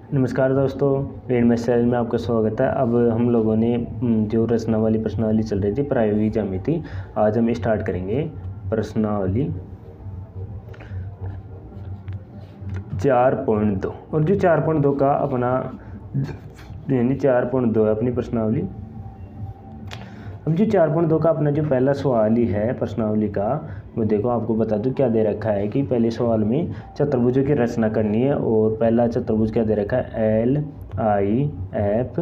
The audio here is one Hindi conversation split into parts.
नमस्कार दोस्तों, रीड मैथ चैनल में आपका स्वागत है। अब हम लोगों ने जो रचनावली प्रश्नावली चल रही थी प्रायोगिक ज्यामिति, आज हम स्टार्ट करेंगे प्रश्नावली 4.2। और जो 4.2 का अपना यानी 4.2 है अपनी प्रश्नावली। अब जो 4.2 का अपना जो पहला सवाल ही है प्रश्नावली का, वो देखो आपको बता दूं क्या दे रखा है कि पहले सवाल में चतुर्भुजों की रचना करनी है। और पहला चतुर्भुज क्या दे रखा है, LIFT,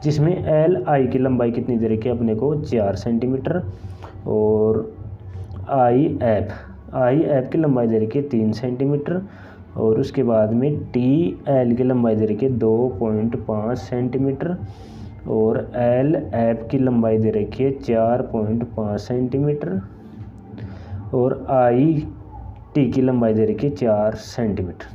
जिसमें LI की लंबाई कितनी दे रखी है अपने को 4 सेंटीमीटर और IF की लंबाई दे रखी है 3 सेंटीमीटर और उसके बाद में TL की लंबाई दे रखी है 2.5 सेंटीमीटर और LF की लंबाई दे रखी है 4.5 सेंटीमीटर और IT की लंबाई दे रखी है 4 सेंटीमीटर।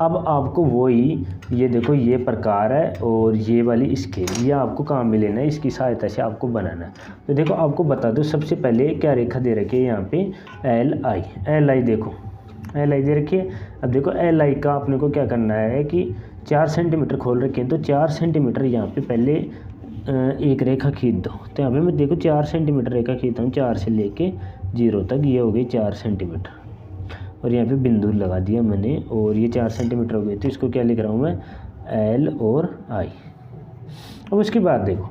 अब आपको वही ये देखो ये प्रकार है और ये वाली स्केल, ये आपको काम में लेना है, इसकी सहायता से आपको बनाना है। तो देखो आपको बता दो, सबसे पहले क्या रेखा दे रखी है यहाँ पे LI देखो LI दे रखी है। अब देखो LI का अपने को क्या करना है कि 4 सेंटीमीटर खोल रखे हैं, तो 4 सेंटीमीटर यहाँ पे पहले एक रेखा खींच दो। तो यहाँ पे मैं देखो 4 सेंटीमीटर रेखा खींचता हूँ, 4 से लेके 0 तक, ये हो गई 4 सेंटीमीटर और यहाँ पे बिंदु लगा दिया मैंने और ये 4 सेंटीमीटर हो गई। तो इसको क्या लिख रहा हूँ मैं, L और I। अब उसके बाद देखो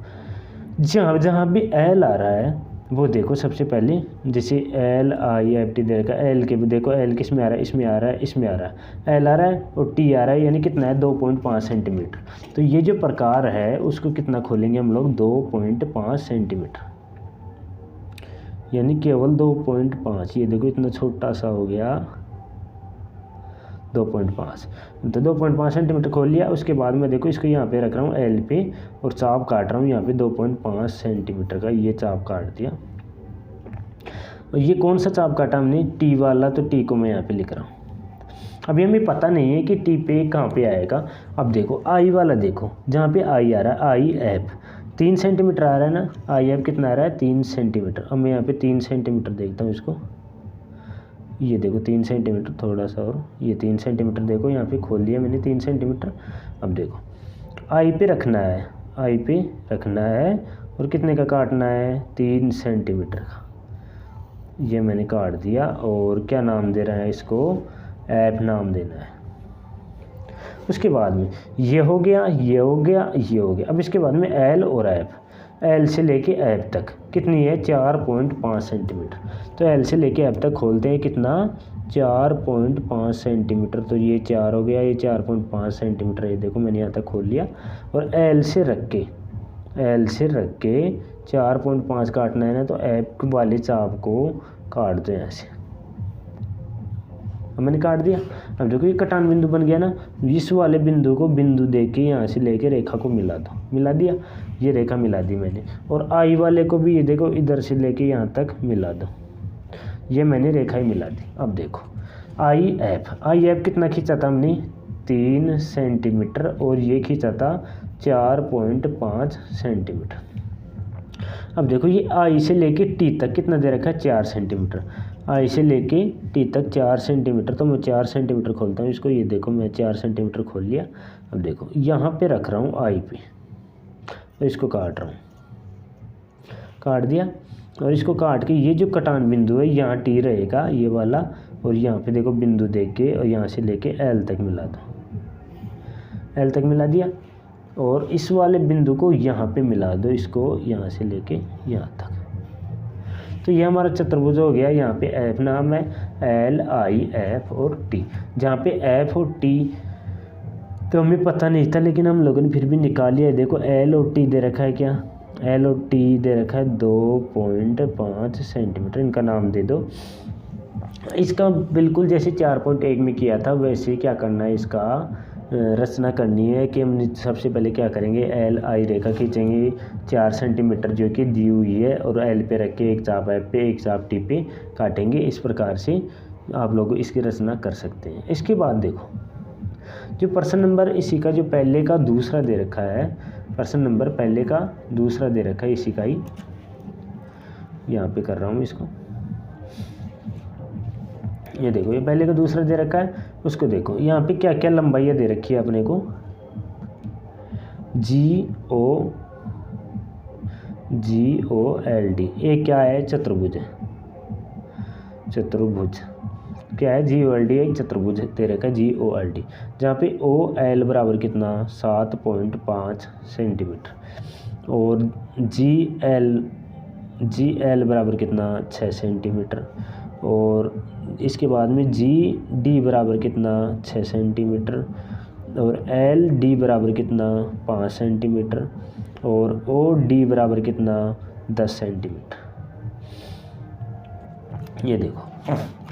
जहाँ भी L आ रहा है वो देखो सबसे पहले, जैसे LIFT दे रखा है, L के भी देखो L किस में आ रहा है, इसमें आ रहा है, इसमें आ रहा है, L आ रहा है और T आ रहा है, यानी कितना है 2.5 सेंटीमीटर। तो ये जो प्रकार है उसको कितना खोलेंगे हम लोग, 2.5 सेंटीमीटर, यानी केवल 2.5। ये देखो इतना छोटा सा हो गया 2.5। तो 2.5 सेंटीमीटर खोल लिया। उसके बाद में देखो इसको यहाँ पे रख रहा हूँ L पे और चाप काट रहा हूँ यहाँ पे 2.5 सेंटीमीटर का, ये चाप काट दिया। और ये कौन सा चाप काटा हमने, T वाला, तो T को मैं यहाँ पे लिख रहा हूँ। अभी हमें पता नहीं है कि T पे कहाँ पे आएगा। अब देखो I वाला, देखो जहाँ पे I आ रहा है IF 3 सेंटीमीटर आ रहा है ना, IF कितना आ रहा है 3 सेंटीमीटर। अब मैं यहाँ पे 3 सेंटीमीटर देखता हूँ इसको, ये देखो 3 सेंटीमीटर, थोड़ा सा और ये 3 सेंटीमीटर, देखो यहाँ पे खोल लिया मैंने 3 सेंटीमीटर। अब देखो आई पे रखना है और कितने का काटना है, 3 सेंटीमीटर का, ये मैंने काट दिया। और क्या नाम दे रहा है इसको, F नाम देना है। उसके बाद में ये हो गया, ये हो गया, ये हो गया। अब इसके बाद में L और F, L से लेके F तक कितनी है, 4.5 सेंटीमीटर। तो L से लेके F तक खोलते हैं, कितना 4.5 सेंटीमीटर। तो ये 4 हो गया, ये 4.5 सेंटीमीटर, ये देखो मैंने यहाँ तक खोल लिया। और L से रख के 4.5 काटना है ना, तो F वाले चाप को काट दो यहाँ से। अब मैंने काट दिया। अब देखो ये कटान बिंदु बन गया ना, इस वाले बिंदु को बिंदु दे के यहाँ से लेके रेखा को मिला दो, मिला दिया, ये रेखा मिला दी मैंने। और I वाले को भी ये देखो इधर से लेके यहाँ तक मिला दो, ये मैंने रेखा ही मिला दी। अब देखो IF कितना खींचा था हमने, 3 सेंटीमीटर और ये खींचा था 4.5 सेंटीमीटर। अब देखो ये I से लेके T तक कितना दे रखा है, 4 सेंटीमीटर। I से लेके T तक 4 सेंटीमीटर, तो मैं 4 सेंटीमीटर खोलता हूँ इसको, ये देखो मैं 4 सेंटीमीटर खोल लिया। अब देखो यहाँ पे रख रहा हूँ I पे, तो इसको काट रहा हूँ, काट दिया। और इसको काट के ये जो कटान बिंदु है यहाँ T रहेगा ये वाला, और यहाँ पे देखो बिंदु दे के और यहाँ से लेके L तक मिला दो, L तक मिला दिया। और इस वाले बिंदु को यहाँ पे मिला दो, इसको यहाँ से लेके यहाँ तक। तो ये हमारा चतुर्भुज हो गया। यहाँ पे F नाम है, LIF और T। जहाँ पे F और T तो हमें पता नहीं था, लेकिन हम लोगों ने फिर भी निकाल लिया। देखो L और T दे रखा है, क्या L और T दे रखा है 2.5 सेंटीमीटर, इनका नाम दे दो। इसका बिल्कुल जैसे 4.1 में किया था वैसे क्या करना है, इसका रचना करनी है कि हम सबसे पहले क्या करेंगे, LI रेखा खींचेंगे 4 सेंटीमीटर जो कि दी हुई है, और L पे रख के एक चाप F पे एक चाप T पे काटेंगे। इस प्रकार से आप लोग इसकी रचना कर सकते हैं। इसके बाद देखो जो प्रश्न नंबर इसी का जो पहले का दूसरा दे रखा है, प्रश्न नंबर पहले का दूसरा दे रखा है, इसी का ही यहाँ पे कर रहा हूँ इसको। ये देखो ये पहले का दूसरा दे रखा है, उसको देखो यहाँ पे क्या क्या लंबाइयाँ दे रखी है अपने को, GOLD। एक क्या है, चतुर्भुज है, चतुर्भुज क्या है, GOLD एक चतुर्भुज दे रखा है GOLD, जहाँ पे OL बराबर कितना 7.5 सेंटीमीटर और GL बराबर कितना 6 सेंटीमीटर और इसके बाद में GD बराबर कितना 6 सेंटीमीटर और LD बराबर कितना 5 सेंटीमीटर और OD बराबर कितना 10 सेंटीमीटर। ये देखो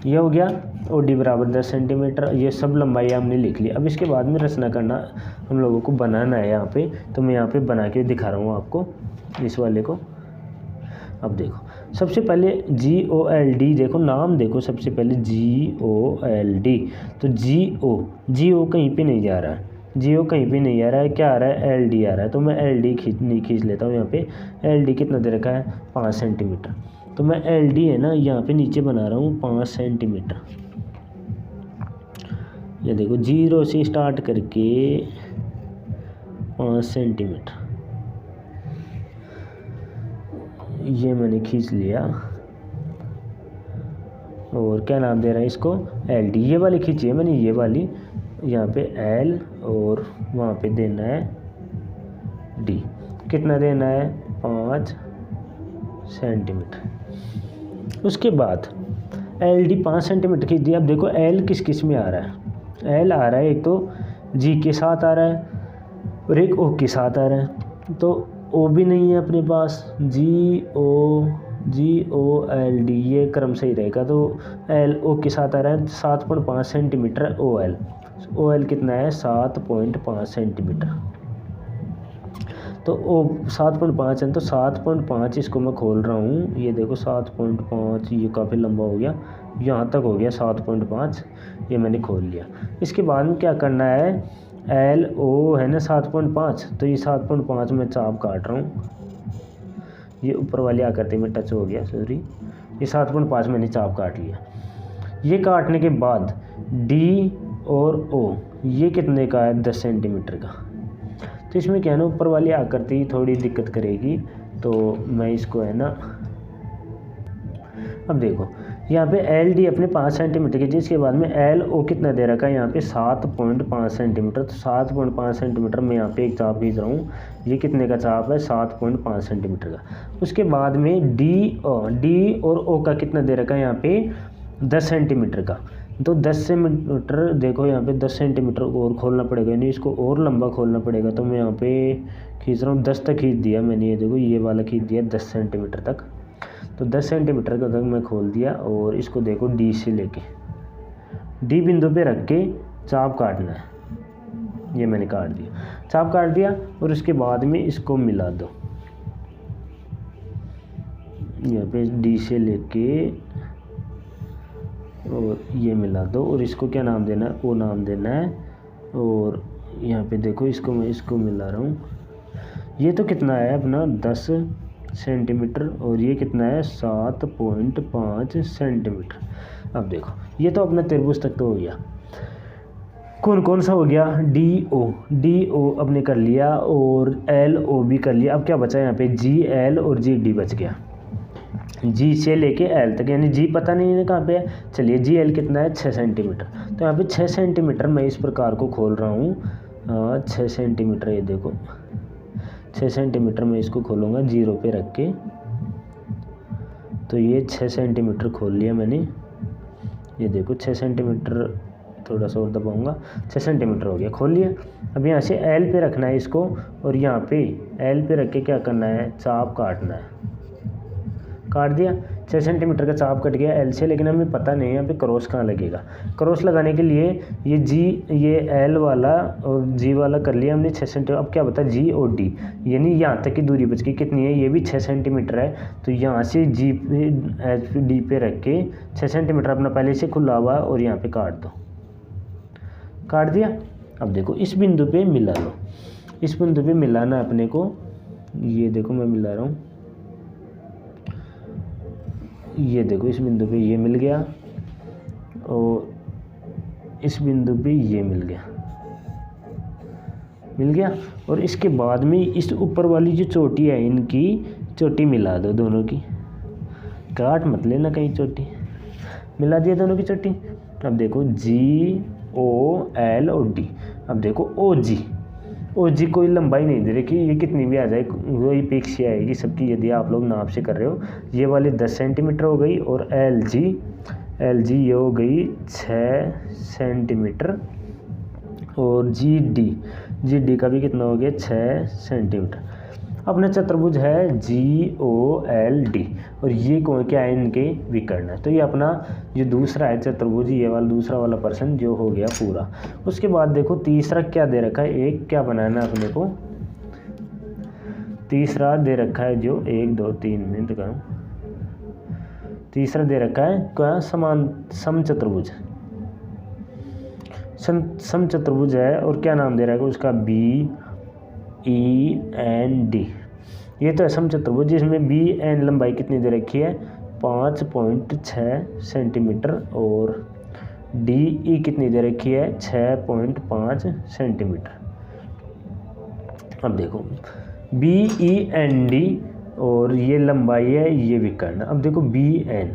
ये हो गया, OD बराबर 10 सेंटीमीटर। ये सब लंबाई हमने लिख ली। अब इसके बाद में रचना करना हम लोगों को बनाना है यहाँ पे, तो मैं यहाँ पे बना के दिखा रहा हूँ आपको इस वाले को। अब देखो सबसे पहले GOLD, देखो नाम देखो, सबसे पहले GOLD, तो GO कहीं पे नहीं जा रहा है, GO कहीं पे नहीं आ रहा है, क्या आ रहा है LD आ रहा है, तो मैं LD खींच लेता हूँ। यहाँ पे LD कितना दे रखा है 5 सेंटीमीटर, तो मैं LD है ना यहाँ पे नीचे बना रहा हूँ 5 सेंटीमीटर। ये देखो 0 से स्टार्ट करके 5 सेंटीमीटर ये मैंने खींच लिया। और क्या नाम दे रहा है इसको LD। ये वाली खींची है मैंने, ये वाली, यहाँ पे L और वहाँ पे देना है D। कितना देना है 5 सेंटीमीटर। उसके बाद LD 5 सेंटीमीटर खींच दिया। अब देखो L किस किस में आ रहा है, L आ रहा है एक तो G के साथ आ रहा है और एक O के साथ आ रहा है, तो O भी नहीं है अपने पास, GOLD ये क्रम सही रहेगा, तो LO के साथ आ रहा है 7.5 सेंटीमीटर OL कितना है 7.5 सेंटीमीटर, तो O 7.5 है, तो 7.5 इसको मैं खोल रहा हूँ। ये देखो 7.5, ये काफ़ी लंबा हो गया, यहाँ तक हो गया 7.5, ये मैंने खोल लिया। इसके बाद में क्या करना है, LO है ना 7.5, तो ये 7.5 में चाप काट रहा हूँ, ये ऊपर वाली आकृति में टच हो गया, सॉरी, ये 7.5 मैंने चाप काट लिया। ये काटने के बाद D और O ये कितने का है 10 सेंटीमीटर का, तो इसमें क्या है ना ऊपर वाली आकृति थोड़ी दिक्कत करेगी, तो मैं इसको है ना, अब देखो यहाँ पे LD अपने 5 सेंटीमीटर की, जिसके बाद में LO कितना दे रखा है यहाँ पे 7.5 सेंटीमीटर, तो 7.5 सेंटीमीटर में यहाँ पे एक चाप खींच रहा हूँ। ये कितने का चाप है 7.5 सेंटीमीटर का। उसके बाद में D और O का कितना दे रखा है यहाँ पे 10 सेंटीमीटर का, तो 10 सेंटीमीटर देखो यहाँ पे 10 सेंटीमीटर और खोलना पड़ेगा, यानी इसको और लंबा खोलना पड़ेगा, तो मैं यहाँ पे खींच रहा हूँ 10 तक खींच दिया मैंने। ये देखो ये वाला खींच दिया 10 सेंटीमीटर तक, तो 10 सेंटीमीटर का तक मैं खोल दिया। और इसको देखो D से लेके D बिंदु पे रख के चाप काटना है, ये मैंने काट दिया, चाप काट दिया। और उसके बाद में इसको मिला दो, यहाँ पे D से लेके और ये मिला दो, और इसको क्या नाम देना है, O नाम देना है। और यहाँ पे देखो इसको मैं इसको मिला रहा हूँ, ये तो कितना है अपना 10 सेंटीमीटर और ये कितना है 7.5 सेंटीमीटर। अब देखो ये तो अपना त्रिभुज तक तो हो गया। कौन कौन सा हो गया, DO अपने कर लिया और LO भी कर लिया। अब क्या बचा यहाँ पे GL और GD बच गया, G से लेके L तक, यानी G पता नहीं है कहाँ पे है। चलिए GL कितना है 6 सेंटीमीटर, तो यहाँ पे 6 सेंटीमीटर मैं इस प्रकार को खोल रहा हूँ 6 सेंटीमीटर। ये देखो 6 सेंटीमीटर मैं इसको खोलूँगा 0 पे रख के, तो ये 6 सेंटीमीटर खोल लिया मैंने। ये देखो 6 सेंटीमीटर, थोड़ा सा और दबाऊँगा, 6 सेंटीमीटर हो गया, खोल लिया। अब यहाँ से L पे रखना है इसको, और यहाँ पे L पे रख के क्या करना है, चाप काटना है। काट दिया, 6 सेंटीमीटर का चाप कट गया L से, लेकिन हमें पता नहीं है यहाँ पे क्रॉस कहाँ लगेगा। क्रॉस लगाने के लिए ये L वाला और G वाला कर लिया हमने 6 सेंटीमीटर। अब क्या बता G और D, यानी यहाँ तक की दूरी बच गई, कितनी है, ये भी 6 सेंटीमीटर है। तो यहाँ से G पे D पे रख के 6 सेंटीमीटर अपना पहले से खुला हुआ और यहाँ पे काट दो, काट दिया। अब देखो इस बिंदु पे मिला लो, इस बिंदु पे मिलाना है अपने को। ये देखो मैं मिला रहा हूँ, ये देखो इस बिंदु पे ये मिल गया और इस बिंदु पे ये मिल गया। और इसके बाद में इस ऊपर वाली जो चोटी है इनकी चोटी मिला दो दोनों की, काट मत लेना कहीं, चोटी मिला दिया दोनों की चोटी। अब देखो GOL और D। अब देखो OG कोई लंबाई नहीं दे रखी, ये कितनी भी आ जाए वही पिक्स ही आएगी सबकी, यदि आप लोग नाप से कर रहे हो। ये वाली 10 सेंटीमीटर हो गई, और LG ये हो गई 6 सेंटीमीटर, और GD का भी कितना हो गया 6 सेंटीमीटर। अपना चतुर्भुज है GOLD, और ये कौन क्या है, इनके विकर्ण है। तो ये अपना जो दूसरा है चतुर्भुज, ये वाला दूसरा वाला पर्सन जो हो गया पूरा। उसके बाद देखो तीसरा क्या दे रखा है, एक क्या बनाना है अपने को, तीसरा दे रखा है जो 1 2 3 मिनट का तीसरा दे रखा है क्या, समचतुर्भुज समचतुर्भुज है। और क्या नाम दे रहा है उसका, BEND। ये तो है समचतुर्भुज जिसमें BN लंबाई कितनी दे रखी है 5.6 सेंटीमीटर, और DE कितनी दे रखी है 6.5 सेंटीमीटर। अब देखो BEND और ये लंबाई है, ये विकर्ण। अब देखो BN,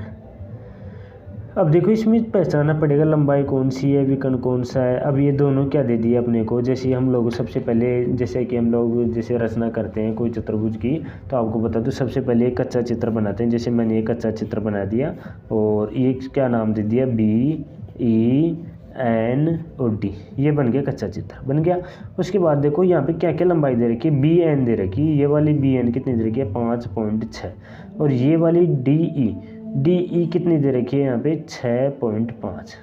अब देखो इसमें पहचानना पड़ेगा लंबाई कौन सी है, विकर्ण कौन सा है। अब ये दोनों क्या दे दिए अपने को, जैसे हम लोग सबसे पहले जैसे कि हम लोग जैसे रचना करते हैं कोई चतुर्भुज की, तो आपको बता दूं सबसे पहले एक कच्चा चित्र बनाते हैं। जैसे मैंने एक कच्चा चित्र बना दिया, और ये क्या नाम दे दिया BEN और D, ये बन गया कच्चा चित्र बन गया। उसके बाद देखो यहाँ पे क्या क्या लंबाई दे रखी है, BN दे रखी है, ये वाली BN कितनी दे रखी है 5.6, और ये वाली DE कितनी दे रखी है यहाँ पे 6.5,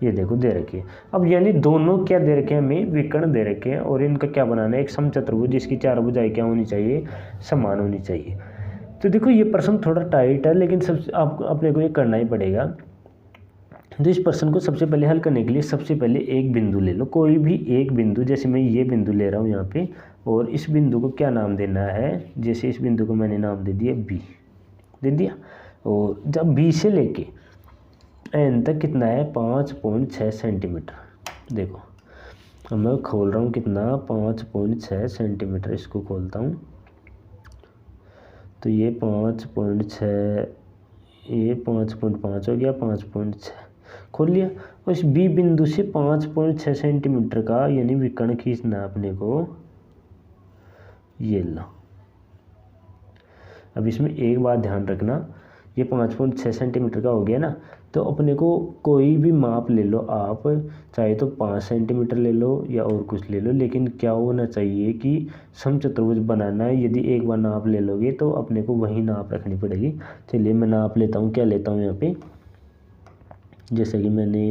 ये देखो दे रखी है। अब यानी दोनों क्या दे रखे हैं हमें, विकर्ण दे रखे हैं, और इनका क्या बनाना है एक समचतुर्भुज जिसकी चार भुजाएं क्या होनी चाहिए, समान होनी चाहिए। तो देखो ये प्रश्न थोड़ा टाइट है, लेकिन सब आपको अपने को ये करना ही पड़ेगा। तो इस प्रश्न को सबसे पहले हल करने के लिए सबसे पहले एक बिंदु ले लो, कोई भी एक बिंदु, जैसे मैं ये बिंदु ले रहा हूँ यहाँ पे, और इस बिंदु को क्या नाम देना है, जैसे इस बिंदु को मैंने नाम दे दिया B दे दिया। और जब B से लेके N तक कितना है 5.6 सेंटीमीटर। देखो अब मैं खोल रहा हूँ कितना 5.6 सेंटीमीटर, इसको खोलता हूँ तो ये 5.6, ये 5.5 हो गया, 5.6 खोल लिया। और इस B बिंदु से 5.6 सेंटीमीटर का यानी विकर्ण खींचना अपने को, ये लो। अब इसमें एक बात ध्यान रखना, ये 5.6 सेंटीमीटर का हो गया ना, तो अपने को कोई भी माप ले लो आप, चाहे तो 5 सेंटीमीटर ले लो या और कुछ ले लो, लेकिन क्या होना चाहिए कि समचतुर्भुज बनाना है। यदि एक बार नाप ले लोगे तो अपने को वही नाप रखनी पड़ेगी। चलिए मैं नाप लेता हूँ, क्या लेता हूँ यहाँ पे, जैसे कि मैंने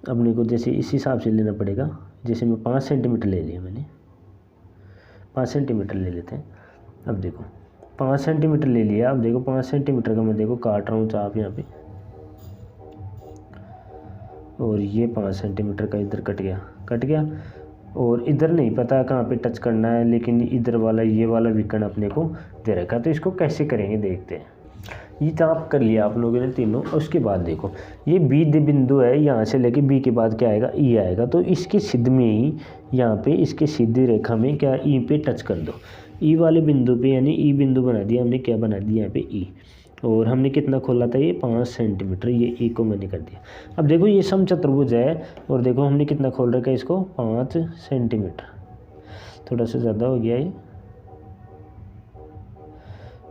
अपने को जैसे इस हिसाब से लेना पड़ेगा। जैसे मैं 5 सेंटीमीटर ले लिया, मैंने 5 सेंटीमीटर ले लेते हैं। अब देखो 5 सेंटीमीटर ले लिया। अब देखो 5 सेंटीमीटर का मैं देखो काट रहा हूँ चाप यहाँ पे, और ये 5 सेंटीमीटर का इधर कट गया, और इधर नहीं पता कहाँ पे टच करना है, लेकिन इधर वाला ये वाला विकर्ण अपने को दे रखा। तो इसको कैसे करेंगे देखते हैं। ये चाप कर लिया आप लोगों ने तीनों। उसके बाद देखो ये B बिंदु है, यहाँ से लेके B के बाद क्या आएगा E आएगा, तो इसके सिद्ध में ही यहाँ पे इसके सीधी रेखा में क्या E पे टच कर दो। E वाले बिंदु पे यानी E बिंदु बना दिया हमने, क्या बना दिया यहाँ पे E, और हमने कितना खोला था ये 5 सेंटीमीटर, ये E को मैंने कर दिया। अब देखो ये समचतुर्भुज है, और देखो हमने कितना खोल रखा है इसको 5 सेंटीमीटर, थोड़ा सा ज़्यादा हो गया ये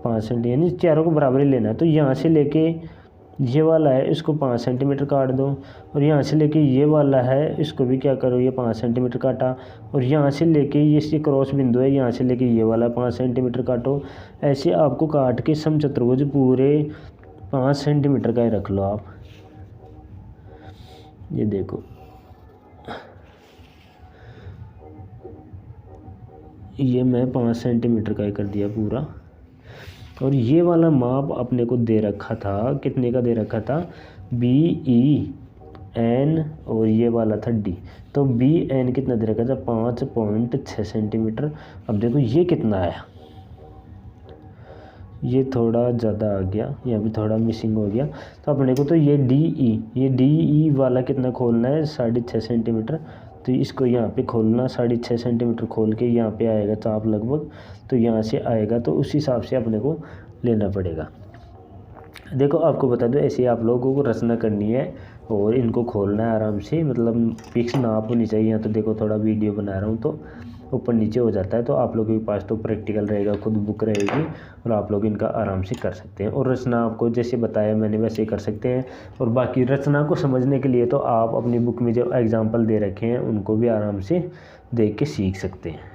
5 सेंटीमीटर, यानी चारों को बराबर ही लेना है। तो यहाँ से लेके ये वाला है इसको 5 सेंटीमीटर काट दो, और यहाँ से लेके ये वाला है इसको भी क्या करो, ये 5 सेंटीमीटर काटा, और यहाँ से लेके ये क्रॉस बिंदु है, यहाँ से लेके ये वाला 5 सेंटीमीटर काटो। ऐसे आपको काट के समचतुर्भुज पूरे 5 सेंटीमीटर का ही रख लो आप। ये देखो ये मैं 5 सेंटीमीटर का ही कर दिया पूरा। और ये वाला माप अपने को दे रखा था, कितने का दे रखा था BEN, और ये वाला था D। तो BN कितना दे रखा था 5.6 सेंटीमीटर। अब देखो ये कितना आया, ये थोड़ा ज़्यादा आ गया, यहाँ पे थोड़ा मिसिंग हो गया। तो अपने को तो ये डी ई वाला कितना खोलना है, 6.5 सेंटीमीटर। तो इसको यहाँ पे खोलना 6.5 सेंटीमीटर खोल के यहाँ पे आएगा चाप लगभग, तो यहाँ से आएगा, तो उस हिसाब से अपने को लेना पड़ेगा। देखो आपको बता दो, ऐसे आप लोगों को रचना करनी है और इनको खोलना है आराम से, मतलब फिक्स नाप होनी चाहिए। यहाँ तो देखो थोड़ा वीडियो बना रहा हूँ तो ऊपर नीचे हो जाता है, तो आप लोगों के पास तो प्रैक्टिकल रहेगा, खुद बुक रहेगी और आप लोग इनका आराम से कर सकते हैं। और रचना आपको जैसे बताया मैंने वैसे ही कर सकते हैं। और बाकी रचना को समझने के लिए तो आप अपनी बुक में जो एग्जाम्पल दे रखे हैं उनको भी आराम से देख के सीख सकते हैं।